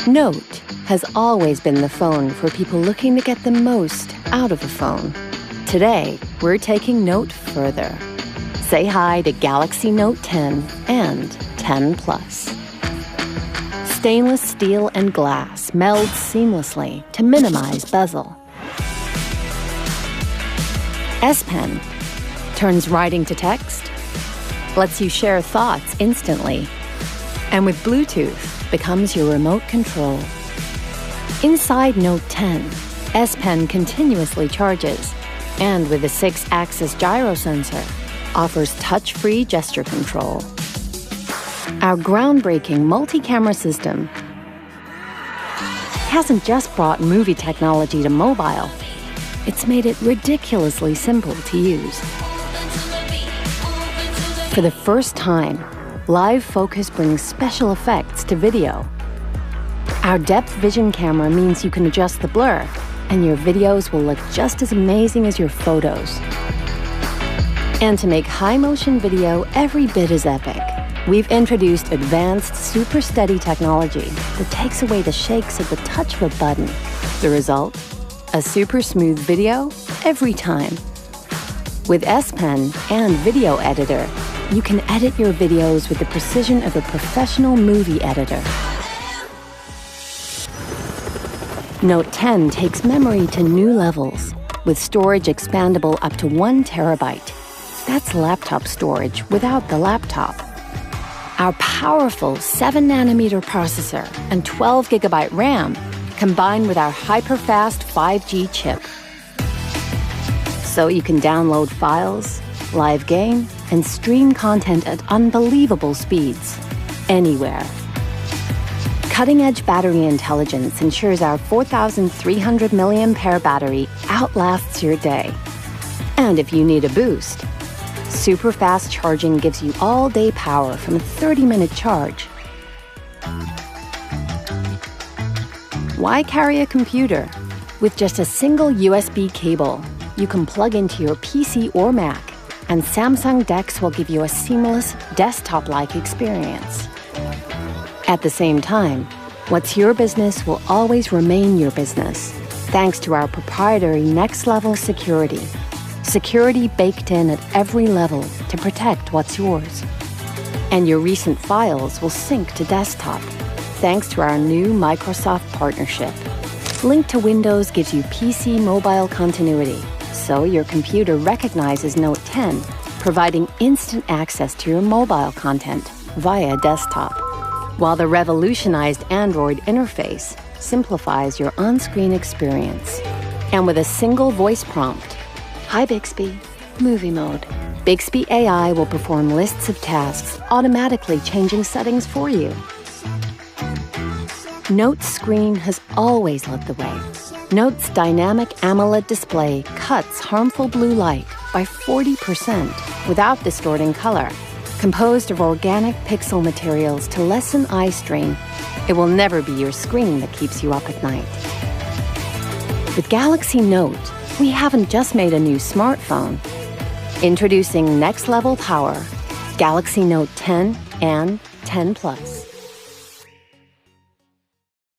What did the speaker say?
Note has always been the phone for people looking to get the most out of a phone. Today, we're taking Note further. Say hi to Galaxy Note 10 and 10 Plus. Stainless steel and glass meld seamlessly to minimize bezel. S Pen turns writing to text, lets you share thoughts instantly, and with Bluetooth becomes your remote control. Inside Note 10, S Pen continuously charges, and with a 6-axis gyro sensor, offers touch-free gesture control. Our groundbreaking multi-camera system hasn't just brought movie technology to mobile, it's made it ridiculously simple to use. For the first time, Live Focus brings special effects to video. Our depth vision camera means you can adjust the blur, and your videos will look just as amazing as your photos. And to make high-motion video every bit as epic, we've introduced advanced super steady technology that takes away the shakes at the touch of a button. The result? A super smooth video every time. With S Pen and Video Editor, you can edit your videos with the precision of a professional movie editor. Note 10 takes memory to new levels, with storage expandable up to 1 terabyte. That's laptop storage without the laptop. Our powerful 7nm processor and 12GB RAM combine with our hyper-fast 5G chip. So you can download files, live game, and stream content at unbelievable speeds, anywhere. Cutting-edge battery intelligence ensures our 4,300 mAh battery outlasts your day. And if you need a boost, super fast charging gives you all-day power from a 30-minute charge. Why carry a computer? With just a single USB cable, you can plug into your PC or Mac, and Samsung DeX will give you a seamless, desktop-like experience. At the same time, what's your business will always remain your business, thanks to our proprietary next-level security. Security baked in at every level to protect what's yours. And your recent files will sync to desktop, thanks to our new Microsoft partnership. Link to Windows gives you PC mobile continuity, so your computer recognizes Note 10, providing instant access to your mobile content via desktop, while the revolutionized Android interface simplifies your on-screen experience. And with a single voice prompt, "Hi Bixby, movie mode," Bixby AI will perform lists of tasks, automatically changing settings for you. Note's screen has always led the way. Note's dynamic AMOLED display cuts harmful blue light by 40% without distorting color. Composed of organic pixel materials to lessen eye strain, it will never be your screen that keeps you up at night. With Galaxy Note, we haven't just made a new smartphone. Introducing next-level power, Galaxy Note 10 and 10 Plus.